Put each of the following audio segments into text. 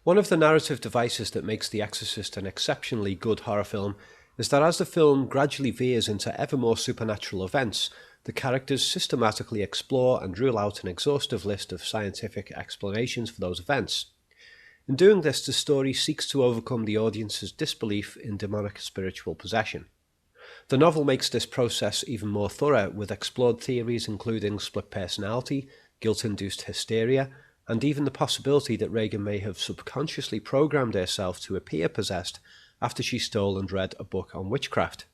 One of the narrative devices that makes The Exorcist an exceptionally good horror film is that as the film gradually veers into ever more supernatural events, the characters systematically explore and rule out an exhaustive list of scientific explanations for those events. In doing this, the story seeks to overcome the audience's disbelief in demonic spiritual possession. The novel makes this process even more thorough, with explored theories including split personality, guilt-induced hysteria, and even the possibility that Regan may have subconsciously programmed herself to appear possessed after she stole and read a book on witchcraft.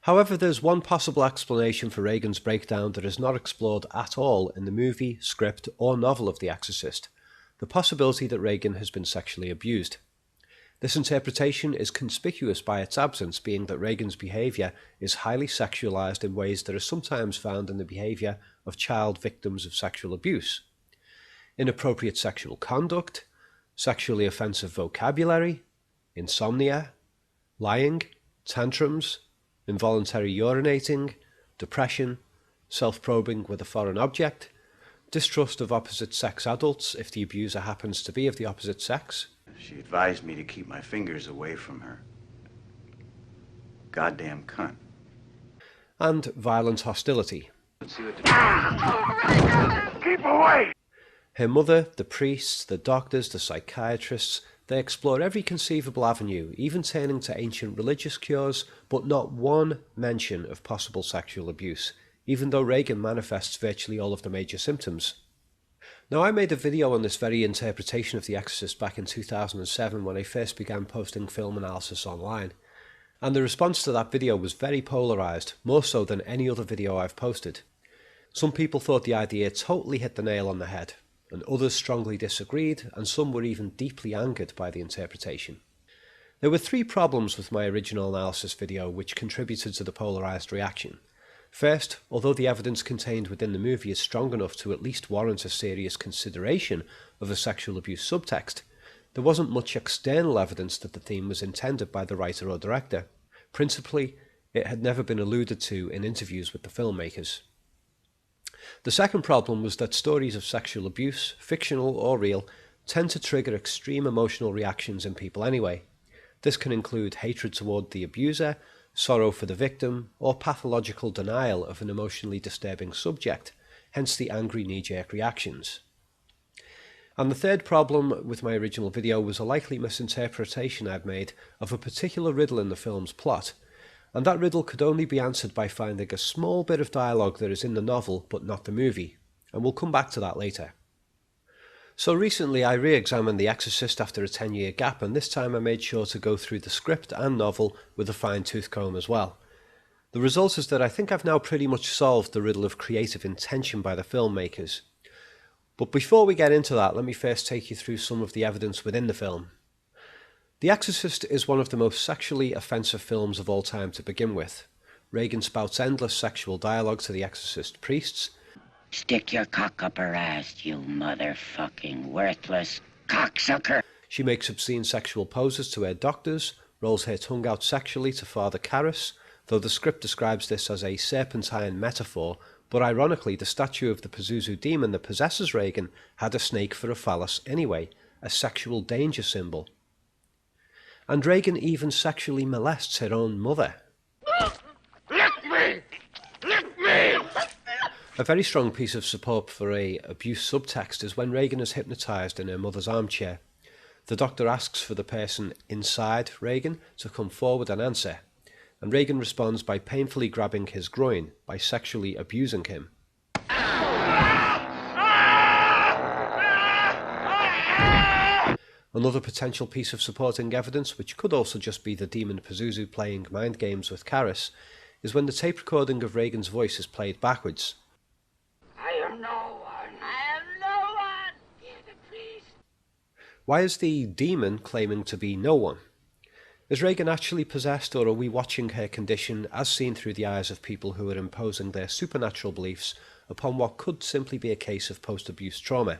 However, there's one possible explanation for Regan's breakdown that is not explored at all in the movie, script, or novel of The Exorcist: the possibility that Regan has been sexually abused. This interpretation is conspicuous by its absence, being that Regan's behaviour is highly sexualized in ways that are sometimes found in the behaviour of child victims of sexual abuse. Inappropriate sexual conduct, sexually offensive vocabulary, insomnia, lying, tantrums, involuntary urinating, depression, self-probing with a foreign object, distrust of opposite-sex adults if the abuser happens to be of the opposite sex. She advised me to keep my fingers away from her. Goddamn cunt. And violent hostility. Keep away! Her mother, the priests, the doctors, the psychiatrists, they explore every conceivable avenue, even turning to ancient religious cures, but not one mention of possible sexual abuse, even though Regan manifests virtually all of the major symptoms. Now, I made a video on this very interpretation of The Exorcist back in 2007 when I first began posting film analysis online, and the response to that video was very polarised, more so than any other video I've posted. Some people thought the idea totally hit the nail on the head, and others strongly disagreed, and some were even deeply angered by the interpretation. There were three problems with my original analysis video which contributed to the polarised reaction. First, although the evidence contained within the movie is strong enough to at least warrant a serious consideration of a sexual abuse subtext, there wasn't much external evidence that the theme was intended by the writer or director. Principally, it had never been alluded to in interviews with the filmmakers. The second problem was that stories of sexual abuse, fictional or real, tend to trigger extreme emotional reactions in people anyway. This can include hatred toward the abuser, sorrow for the victim, or pathological denial of an emotionally disturbing subject, hence the angry knee-jerk reactions. And the third problem with my original video was a likely misinterpretation I'd made of a particular riddle in the film's plot, and that riddle could only be answered by finding a small bit of dialogue that is in the novel but not the movie, and we'll come back to that later. So recently I re-examined The Exorcist after a 10-year gap, and this time I made sure to go through the script and novel with a fine-tooth comb as well. The result is that I think I've now pretty much solved the riddle of creative intention by the filmmakers. But before we get into that, let me first take you through some of the evidence within the film. The Exorcist is one of the most sexually offensive films of all time to begin with. Regan spouts endless sexual dialogue to the Exorcist priests. Stick your cock up her ass, you motherfucking worthless cocksucker. She makes obscene sexual poses to her doctors, rolls her tongue out sexually to Father Karras, though the script describes this as a serpentine metaphor, but ironically the statue of the Pazuzu demon that possesses Regan had a snake for a phallus anyway, a sexual danger symbol. And Regan even sexually molests her own mother. Lick me! Lick me! A very strong piece of support for a abuse subtext is when Regan is hypnotised in her mother's armchair. The doctor asks for the person inside Regan to come forward and answer, and Regan responds by painfully grabbing his groin, by sexually abusing him. Another potential piece of supporting evidence, which could also just be the demon Pazuzu playing mind games with Karras, is when the tape recording of Regan's voice is played backwards. I am no one. I am no one. Hear the priest. Why is the demon claiming to be no one? Is Regan actually possessed, or are we watching her condition as seen through the eyes of people who are imposing their supernatural beliefs upon what could simply be a case of post-abuse trauma?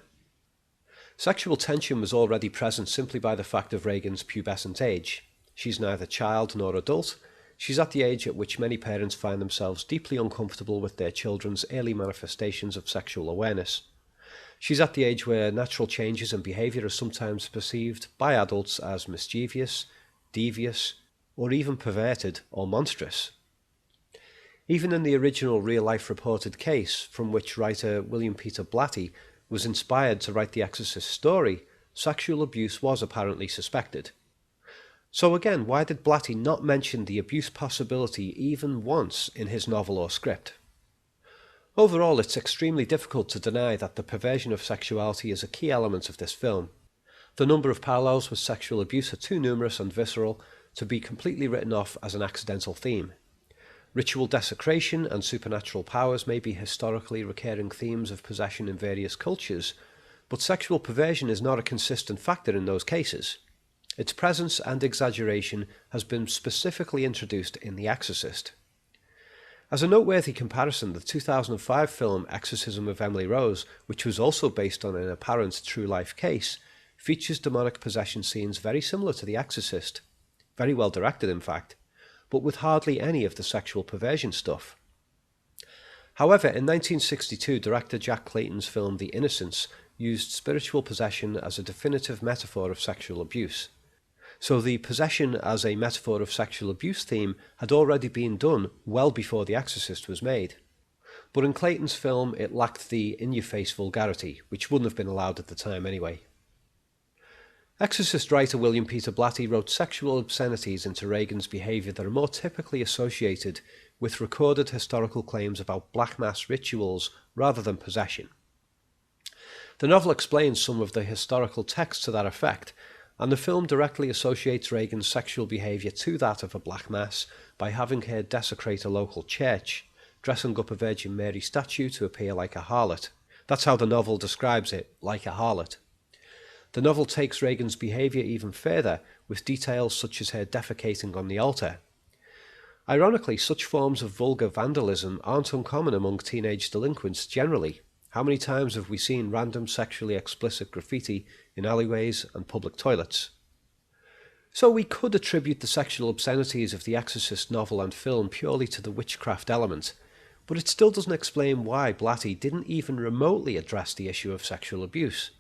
Sexual tension was already present simply by the fact of Regan's pubescent age. She's neither child nor adult. She's at the age at which many parents find themselves deeply uncomfortable with their children's early manifestations of sexual awareness. She's at the age where natural changes in behaviour are sometimes perceived by adults as mischievous, devious, or even perverted or monstrous. Even in the original real-life reported case, from which writer William Peter Blatty was inspired to write the Exorcist story, sexual abuse was apparently suspected. So again, why did Blatty not mention the abuse possibility even once in his novel or script? Overall, it's extremely difficult to deny that the perversion of sexuality is a key element of this film. The number of parallels with sexual abuse are too numerous and visceral to be completely written off as an accidental theme. Ritual desecration and supernatural powers may be historically recurring themes of possession in various cultures, but sexual perversion is not a consistent factor in those cases. Its presence and exaggeration has been specifically introduced in The Exorcist. As a noteworthy comparison, the 2005 film Exorcism of Emily Rose, which was also based on an apparent true-life case, features demonic possession scenes very similar to The Exorcist. Very well directed, in fact, but with hardly any of the sexual perversion stuff. However, in 1962, director Jack Clayton's film The Innocents used spiritual possession as a definitive metaphor of sexual abuse. So the possession as a metaphor of sexual abuse theme had already been done well before The Exorcist was made. But in Clayton's film it lacked the in-your-face vulgarity, which wouldn't have been allowed at the time anyway. Exorcist writer William Peter Blatty wrote sexual obscenities into Reagan's behaviour that are more typically associated with recorded historical claims about black mass rituals rather than possession. The novel explains some of the historical text to that effect, and the film directly associates Reagan's sexual behaviour to that of a black mass by having her desecrate a local church, dressing up a Virgin Mary statue to appear like a harlot. That's how the novel describes it, like a harlot. The novel takes Reagan's behaviour even further, with details such as her defecating on the altar. Ironically, such forms of vulgar vandalism aren't uncommon among teenage delinquents generally. How many times have we seen random sexually explicit graffiti in alleyways and public toilets? So we could attribute the sexual obscenities of the Exorcist novel and film purely to the witchcraft element, but it still doesn't explain why Blatty didn't even remotely address the issue of sexual abuse.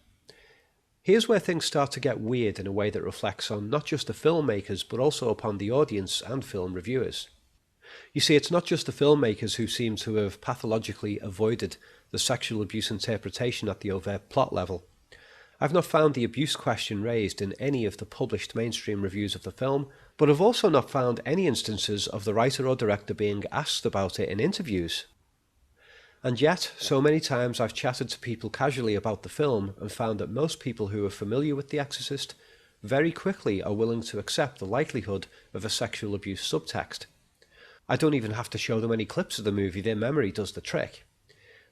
Here's where things start to get weird in a way that reflects on not just the filmmakers but also upon the audience and film reviewers. You see, it's not just the filmmakers who seem to have pathologically avoided the sexual abuse interpretation at the overt plot level. I've not found the abuse question raised in any of the published mainstream reviews of the film, but I've also not found any instances of the writer or director being asked about it in interviews. And yet, so many times I've chatted to people casually about the film and found that most people who are familiar with The Exorcist very quickly are willing to accept the likelihood of a sexual abuse subtext. I don't even have to show them any clips of the movie, their memory does the trick.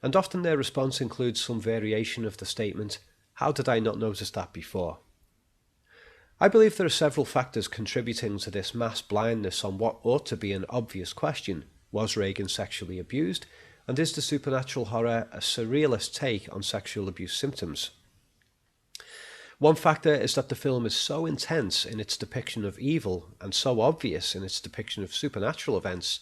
And often their response includes some variation of the statement, "How did I not notice that before?" I believe there are several factors contributing to this mass blindness on what ought to be an obvious question. Was Reagan sexually abused? And is the supernatural horror a surrealist take on sexual abuse symptoms? One factor is that the film is so intense in its depiction of evil and so obvious in its depiction of supernatural events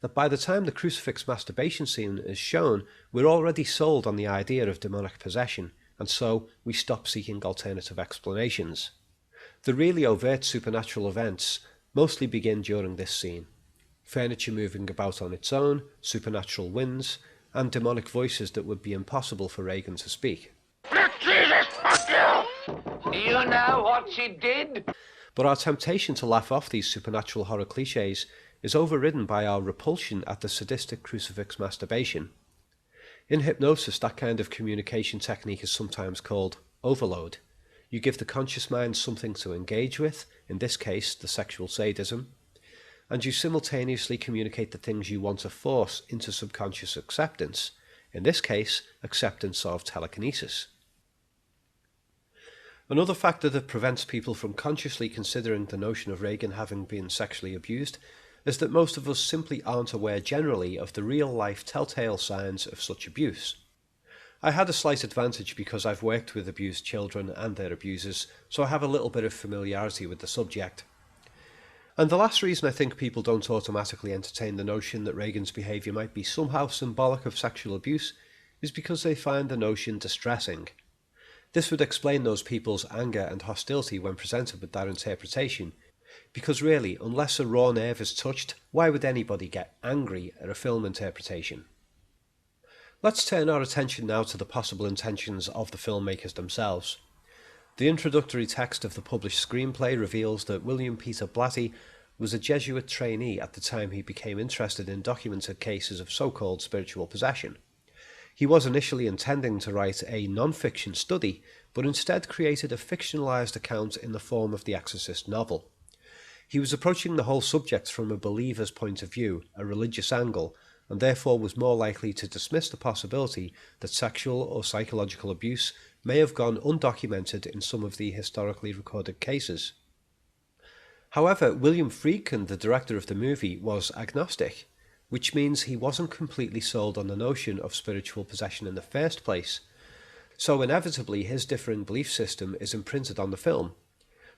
that by the time the crucifix masturbation scene is shown, we're already sold on the idea of demonic possession, and so we stop seeking alternative explanations. The really overt supernatural events mostly begin during this scene. Furniture moving about on its own, supernatural winds, and demonic voices that would be impossible for Reagan to speak. Jesus, fuck you! You know what she did? But our temptation to laugh off these supernatural horror cliches is overridden by our repulsion at the sadistic crucifix masturbation. In hypnosis, that kind of communication technique is sometimes called overload. You give the conscious mind something to engage with, in this case the sexual sadism, and you simultaneously communicate the things you want to force into subconscious acceptance, in this case acceptance of telekinesis. Another factor that prevents people from consciously considering the notion of Reagan having been sexually abused is that most of us simply aren't aware generally of the real-life telltale signs of such abuse. I had a slight advantage because I've worked with abused children and their abusers, so I have a little bit of familiarity with the subject. And the last reason I think people don't automatically entertain the notion that Reagan's behaviour might be somehow symbolic of sexual abuse is because they find the notion distressing. This would explain those people's anger and hostility when presented with that interpretation, because really, unless a raw nerve is touched, why would anybody get angry at a film interpretation? Let's turn our attention now to the possible intentions of the filmmakers themselves. The introductory text of the published screenplay reveals that William Peter Blatty was a Jesuit trainee at the time he became interested in documented cases of so-called spiritual possession. He was initially intending to write a non-fiction study, but instead created a fictionalized account in the form of the Exorcist novel. He was approaching the whole subject from a believer's point of view, a religious angle, and therefore was more likely to dismiss the possibility that sexual or psychological abuse may have gone undocumented in some of the historically recorded cases. However, William Friedkin, the director of the movie, was agnostic, which means he wasn't completely sold on the notion of spiritual possession in the first place. So inevitably his differing belief system is imprinted on the film.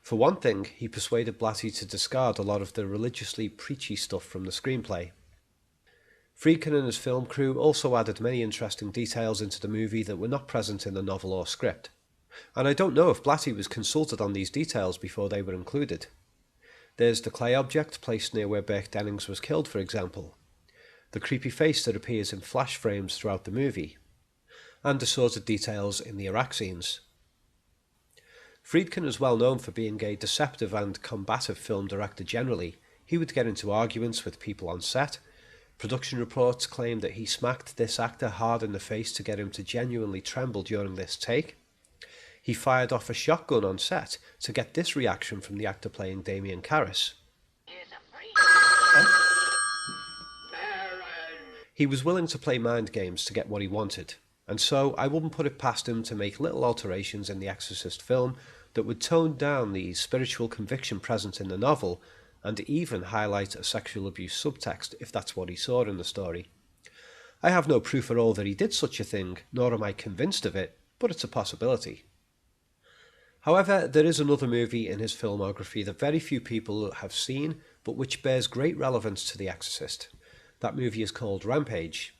For one thing, he persuaded Blatty to discard a lot of the religiously preachy stuff from the screenplay. Friedkin and his film crew also added many interesting details into the movie that were not present in the novel or script. And I don't know if Blatty was consulted on these details before they were included. There's the clay object placed near where Burke Dennings was killed, for example. The creepy face that appears in flash frames throughout the movie. And assorted details in the Iraq scenes. Friedkin is well known for being a deceptive and combative film director generally. He would get into arguments with people on set. Production reports claim that he smacked this actor hard in the face to get him to genuinely tremble during this take. He fired off a shotgun on set to get this reaction from the actor playing Damien Karras. He was willing to play mind games to get what he wanted, and so I wouldn't put it past him to make little alterations in the Exorcist film that would tone down the spiritual conviction present in the novel and even highlight a sexual abuse subtext if that's what he saw in the story. I have no proof at all that he did such a thing, nor am I convinced of it, but it's a possibility. However, there is another movie in his filmography that very few people have seen, but which bears great relevance to The Exorcist. That movie is called Rampage.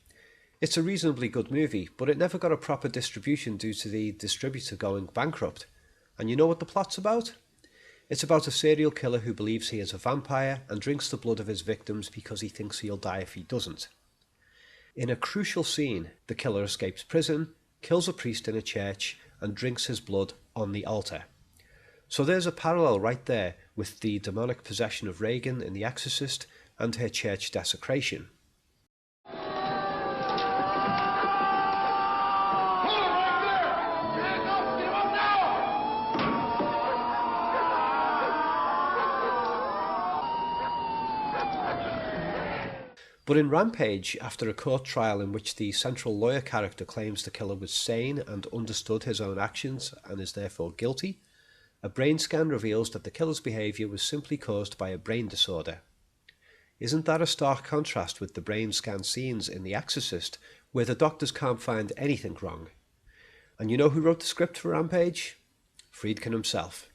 It's a reasonably good movie, but it never got a proper distribution due to the distributor going bankrupt. And you know what the plot's about? It's about a serial killer who believes he is a vampire and drinks the blood of his victims because he thinks he'll die if he doesn't. In a crucial scene, the killer escapes prison, kills a priest in a church, and drinks his blood on the altar. So there's a parallel right there with the demonic possession of Regan in The Exorcist and her church desecration. But in Rampage, after a court trial in which the central lawyer character claims the killer was sane and understood his own actions and is therefore guilty, a brain scan reveals that the killer's behaviour was simply caused by a brain disorder. Isn't that a stark contrast with the brain scan scenes in The Exorcist, where the doctors can't find anything wrong? And you know who wrote the script for Rampage? Friedkin himself.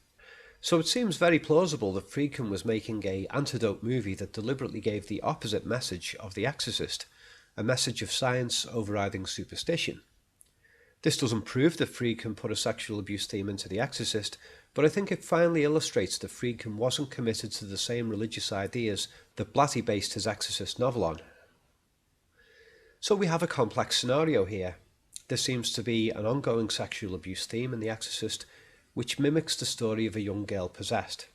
So it seems very plausible that Friedkin was making an antidote movie that deliberately gave the opposite message of The Exorcist, a message of science overriding superstition. This doesn't prove that Friedkin put a sexual abuse theme into The Exorcist, but I think it finally illustrates that Friedkin wasn't committed to the same religious ideas that Blatty based his Exorcist novel on. So we have a complex scenario here. There seems to be an ongoing sexual abuse theme in The Exorcist, which mimics the story of a young girl possessed.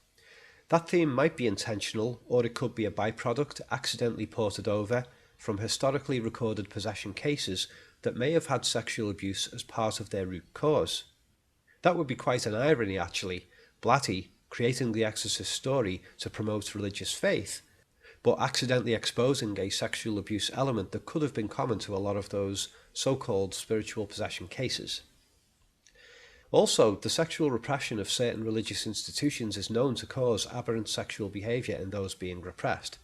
That theme might be intentional, or it could be a byproduct accidentally ported over from historically recorded possession cases that may have had sexual abuse as part of their root cause. That would be quite an irony, actually. Blatty creating the Exorcist story to promote religious faith, but accidentally exposing a sexual abuse element that could have been common to a lot of those so-called spiritual possession cases. Also, the sexual repression of certain religious institutions is known to cause aberrant sexual behaviour in those being repressed.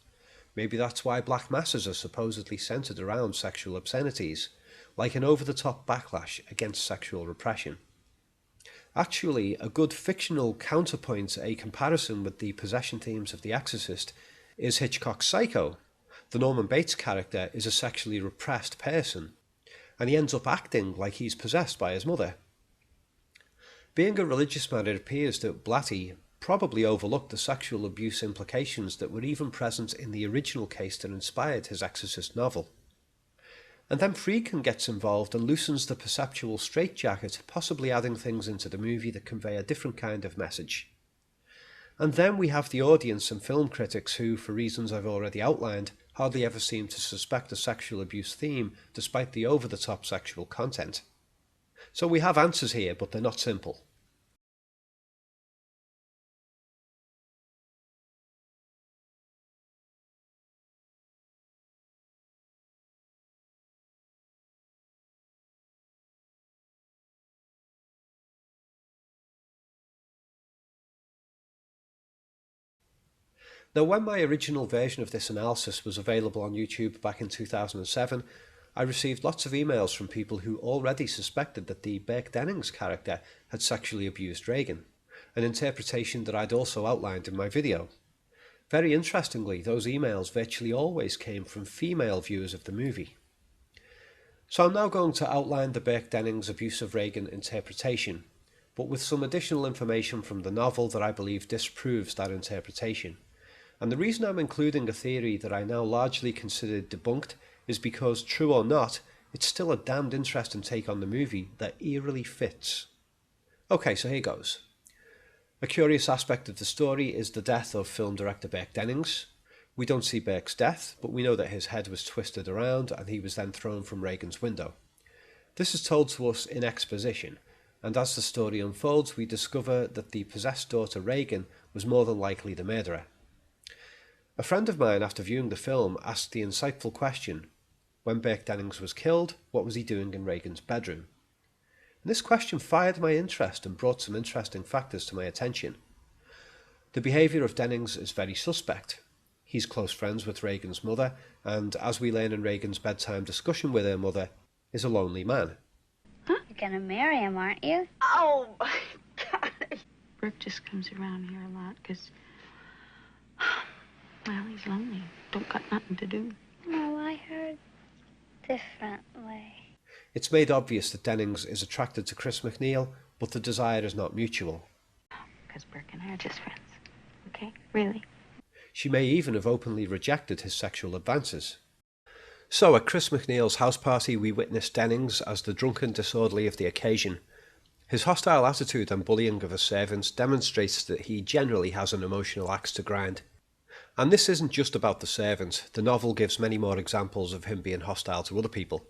Maybe that's why black masses are supposedly centred around sexual obscenities, like an over-the-top backlash against sexual repression. Actually, a good fictional counterpoint, a comparison with the possession themes of The Exorcist, is Hitchcock's Psycho. The Norman Bates character is a sexually repressed person, and he ends up acting like he's possessed by his mother. Being a religious man, it appears that Blatty probably overlooked the sexual abuse implications that were even present in the original case that inspired his Exorcist novel. And then Friedkin gets involved and loosens the perceptual straitjacket, possibly adding things into the movie that convey a different kind of message. And then we have the audience and film critics who, for reasons I've already outlined, hardly ever seem to suspect a sexual abuse theme despite the over-the-top sexual content. So we have answers here, but they're not simple. Now, when my original version of this analysis was available on YouTube back in 2007, I received lots of emails from people who already suspected that the Burke Dennings character had sexually abused Reagan, an interpretation that I'd also outlined in my video. Very interestingly, those emails virtually always came from female viewers of the movie. So I'm now going to outline the Burke Dennings abuse of Reagan interpretation, but with some additional information from the novel that I believe disproves that interpretation. And the reason I'm including a theory that I now largely consider debunked is because, true or not, it's still a damned interesting take on the movie that eerily fits. Okay, so here goes. A curious aspect of the story is the death of film director Burke Dennings. We don't see Burke's death, but we know that his head was twisted around and he was then thrown from Reagan's window. This is told to us in exposition, and as the story unfolds we discover that the possessed daughter Reagan was more than likely the murderer. A friend of mine, after viewing the film, asked the insightful question, when Burke Dennings was killed, what was he doing in Reagan's bedroom? And this question fired my interest and brought some interesting factors to my attention. The behaviour of Dennings is very suspect. He's close friends with Reagan's mother, and as we learn in Reagan's bedtime discussion with her mother, is a lonely man. Huh? You're gonna marry him, aren't you? Oh, my God. Burke just comes around here a lot because, well, he's lonely. Don't got nothing to do. No, I heard differently. It's made obvious that Dennings is attracted to Chris MacNeil, but the desire is not mutual. Because Burke and I are just friends. Okay? Really? She may even have openly rejected his sexual advances. So at Chris MacNeil's house party we witness Dennings as the drunken disorderly of the occasion. His hostile attitude and bullying of his servants demonstrates that he generally has an emotional axe to grind. And this isn't just about the servant, the novel gives many more examples of him being hostile to other people.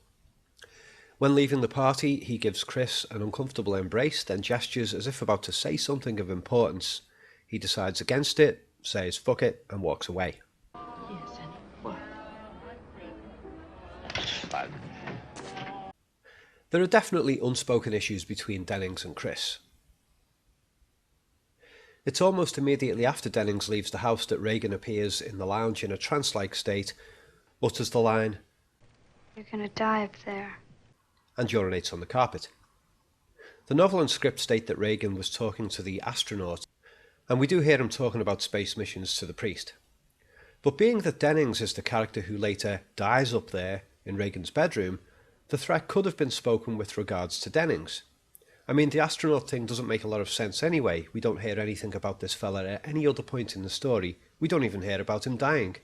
When leaving the party, he gives Chris an uncomfortable embrace, then gestures as if about to say something of importance. He decides against it, says fuck it, and walks away. Yes, honey. What? There are definitely unspoken issues between Dennings and Chris. It's almost immediately after Dennings leaves the house that Reagan appears in the lounge in a trance-like state, utters the line, You're gonna die up there. and urinates on the carpet. The novel and script state that Reagan was talking to the astronaut, and we do hear him talking about space missions to the priest. But being that Dennings is the character who later dies up there in Reagan's bedroom, the threat could have been spoken with regards to Dennings. I mean, the astronaut thing doesn't make a lot of sense anyway. We don't hear anything about this fella at any other point in the story. We don't even hear about him dying.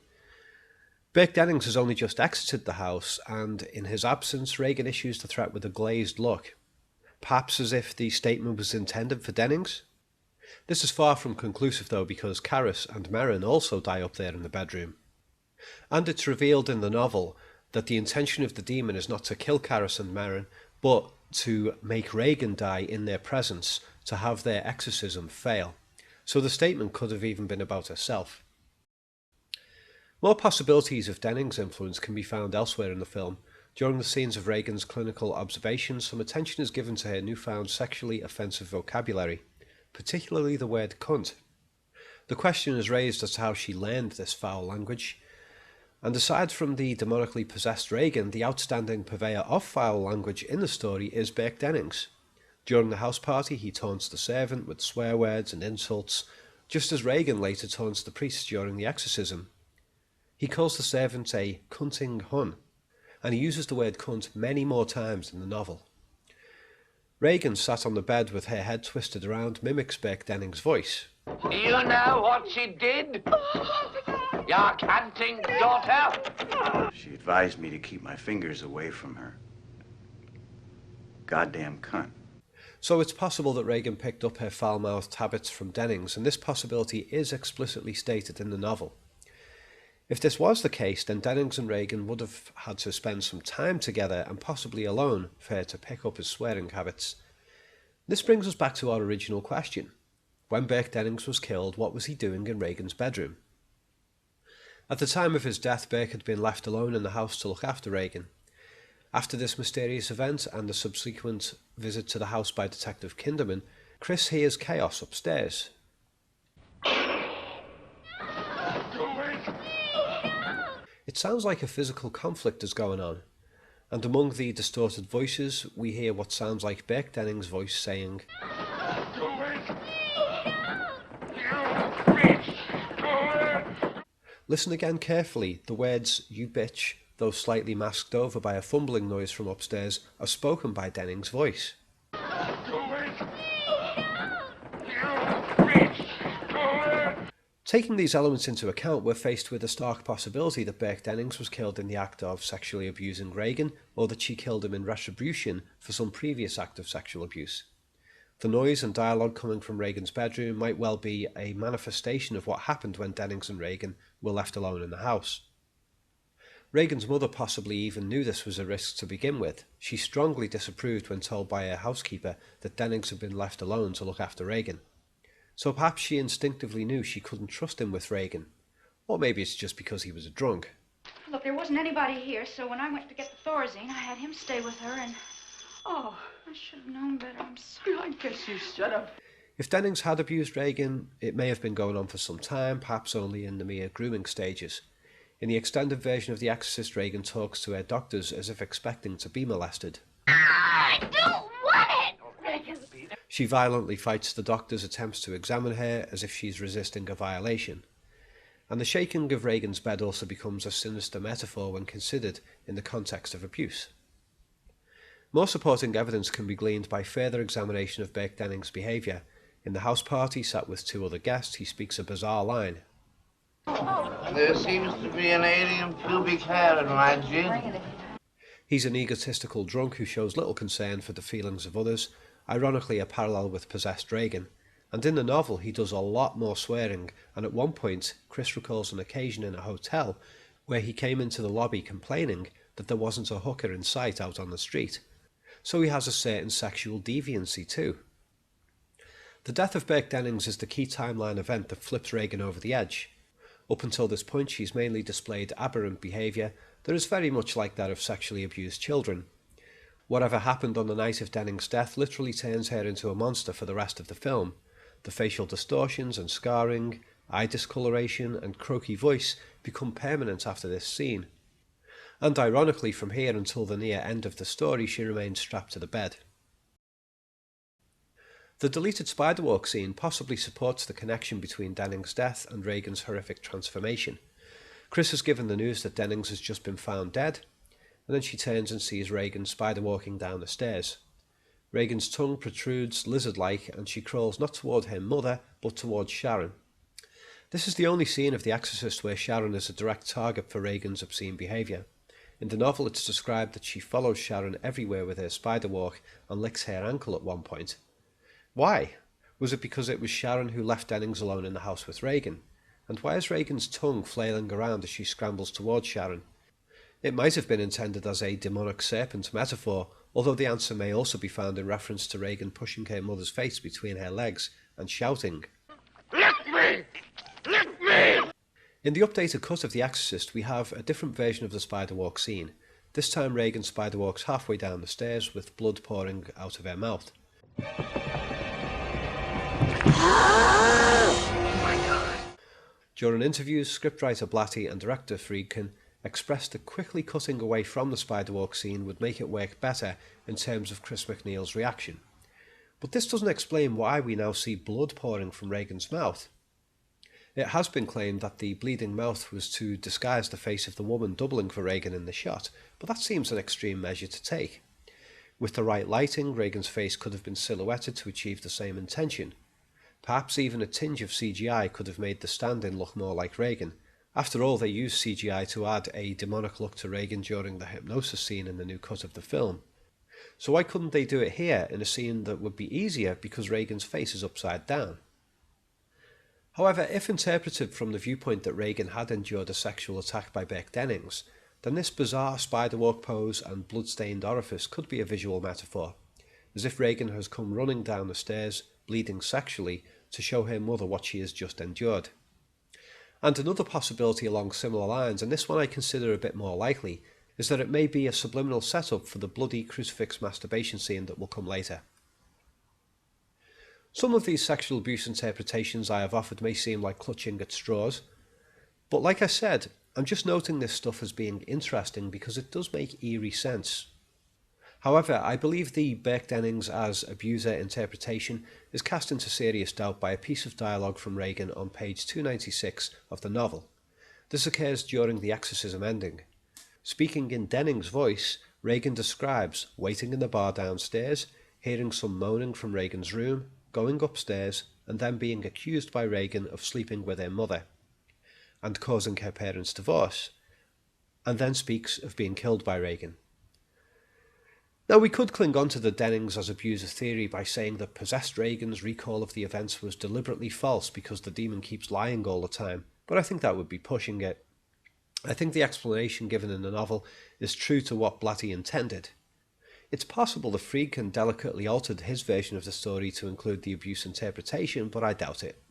Burke Dennings has only just exited the house, and in his absence, Reagan issues the threat with a glazed look. Perhaps as if the statement was intended for Dennings? This is far from conclusive though, because Karis and Merrin also die up there in the bedroom. And it's revealed in the novel that the intention of the demon is not to kill Karis and Merrin, but to make Reagan die in their presence, to have their exorcism fail. So the statement could have even been about herself. More possibilities of Dennings' influence can be found elsewhere in the film. During the scenes of Reagan's clinical observations, some attention is given to her newfound sexually offensive vocabulary, particularly the word cunt. The question is raised as to how she learned this foul language. And aside from the demonically possessed Reagan, the outstanding purveyor of foul language in the story is Burke Dennings. During the house party, he taunts the servant with swear words and insults, just as Reagan later taunts the priest during the exorcism. He calls the servant a cunting hun, and he uses the word cunt many more times in the novel. Regan, sat on the bed with her head twisted around, mimics Burke Dennings' voice. You know what she did? Your canting daughter? She advised me to keep my fingers away from her. Goddamn cunt. So it's possible that Regan picked up her foul-mouthed habits from Dennings, and this possibility is explicitly stated in the novel. If this was the case, then Dennings and Regan would have had to spend some time together and possibly alone for her to pick up his swearing habits. This brings us back to our original question. When Burke Dennings was killed, what was he doing in Regan's bedroom? At the time of his death, Burke had been left alone in the house to look after Regan. After this mysterious event and the subsequent visit to the house by Detective Kinderman, Chris hears chaos upstairs. It sounds like a physical conflict is going on, and among the distorted voices we hear what sounds like Burke Dennings' voice saying, Listen again carefully. The words, you bitch, though slightly masked over by a fumbling noise from upstairs, are spoken by Dennings' voice. Taking these elements into account, we're faced with a stark possibility that Burke Dennings was killed in the act of sexually abusing Regan, or that she killed him in retribution for some previous act of sexual abuse. The noise and dialogue coming from Regan's bedroom might well be a manifestation of what happened when Dennings and Regan were left alone in the house. Regan's mother possibly even knew this was a risk to begin with. She strongly disapproved when told by her housekeeper that Dennings had been left alone to look after Regan. So perhaps she instinctively knew she couldn't trust him with Regan. Or maybe it's just because he was a drunk. Look, there wasn't anybody here, so when I went to get the Thorazine, I had him stay with her and... Oh, I should have known better. I'm sorry. I guess you should have. If Dennings had abused Regan, it may have been going on for some time, perhaps only in the mere grooming stages. In the extended version of The Exorcist, Regan talks to her doctors as if expecting to be molested. I don't want it! She violently fights the doctor's attempts to examine her as if she's resisting a violation. And the shaking of Regan's bed also becomes a sinister metaphor when considered in the context of abuse. More supporting evidence can be gleaned by further examination of Burke Dennings' behaviour. In the house party, sat with two other guests, he speaks a bizarre line. There seems to be an alien pubic hair in my gin. He's an egotistical drunk who shows little concern for the feelings of others, ironically a parallel with possessed Regan. And in the novel he does a lot more swearing, and at one point Chris recalls an occasion in a hotel where he came into the lobby complaining that there wasn't a hooker in sight out on the street. So he has a certain sexual deviancy too. The death of Burke Dennings is the key timeline event that flips Regan over the edge. Up until this point she's mainly displayed aberrant behaviour that is very much like that of sexually abused children. Whatever happened on the night of Dennings' death literally turns her into a monster for the rest of the film. The facial distortions and scarring, eye discoloration and croaky voice become permanent after this scene. And ironically, from here until the near end of the story she remains strapped to the bed. The deleted spiderwalk scene possibly supports the connection between Dennings' death and Regan's horrific transformation. Chris is given the news that Dennings has just been found dead, and then she turns and sees Regan spider-walking down the stairs. Regan's tongue protrudes lizard-like and she crawls not toward her mother, but towards Sharon. This is the only scene of The Exorcist where Sharon is a direct target for Regan's obscene behaviour. In the novel it's described that she follows Sharon everywhere with her spider-walk and licks her ankle at one point. Why? Was it because it was Sharon who left Dennings alone in the house with Regan? And why is Regan's tongue flailing around as she scrambles towards Sharon? It might have been intended as a demonic serpent metaphor, although the answer may also be found in reference to Regan pushing her mother's face between her legs and shouting, Lick me! Lick me! In the updated cut of The Exorcist we have a different version of the spider-walk scene. This time Regan spider-walks halfway down the stairs with blood pouring out of her mouth. During interviews, scriptwriter Blatty and director Friedkin expressed that quickly cutting away from the spider-walk scene would make it work better in terms of Chris MacNeil's reaction. But this doesn't explain why we now see blood pouring from Regan's mouth. It has been claimed that the bleeding mouth was to disguise the face of the woman doubling for Reagan in the shot, but that seems an extreme measure to take. With the right lighting, Reagan's face could have been silhouetted to achieve the same intention. Perhaps even a tinge of CGI could have made the stand-in look more like Reagan. After all, they used CGI to add a demonic look to Reagan during the hypnosis scene in the new cut of the film. So why couldn't they do it here in a scene that would be easier because Reagan's face is upside down? However, if interpreted from the viewpoint that Reagan had endured a sexual attack by Burke Dennings, then this bizarre spiderwalk pose and blood-stained orifice could be a visual metaphor, as if Reagan has come running down the stairs, bleeding sexually, to show her mother what she has just endured. And another possibility along similar lines, and this one I consider a bit more likely, is that it may be a subliminal setup for the bloody crucifix masturbation scene that will come later. Some of these sexual abuse interpretations I have offered may seem like clutching at straws, but like I said, I'm just noting this stuff as being interesting because it does make eerie sense. However, I believe the Burke Dennings as abuser interpretation is cast into serious doubt by a piece of dialogue from Reagan on page 296 of the novel. This occurs during the exorcism ending. Speaking in Dennings' voice, Reagan describes waiting in the bar downstairs, hearing some moaning from Reagan's room, going upstairs, and then being accused by Reagan of sleeping with her mother and causing her parents' divorce, and then speaks of being killed by Reagan. Now, we could cling on to the Dennings as abuser theory by saying that possessed Reagan's recall of the events was deliberately false because the demon keeps lying all the time, but I think that would be pushing it. I think the explanation given in the novel is true to what Blatty intended. It's possible that Friedkin delicately altered his version of the story to include the abuse interpretation, but I doubt it.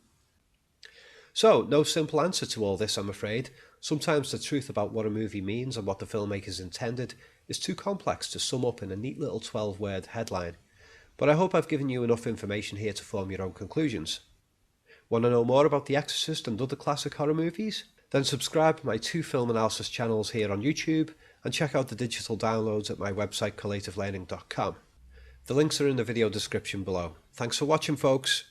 So, no simple answer to all this, I'm afraid. Sometimes the truth about what a movie means and what the filmmakers intended is too complex to sum up in a neat little 12-word headline. But I hope I've given you enough information here to form your own conclusions. Want to know more about The Exorcist and other classic horror movies? Then subscribe to my 2 film analysis channels here on YouTube, and check out the digital downloads at my website collativelearning.com. The links are in the video description below. Thanks for watching, folks.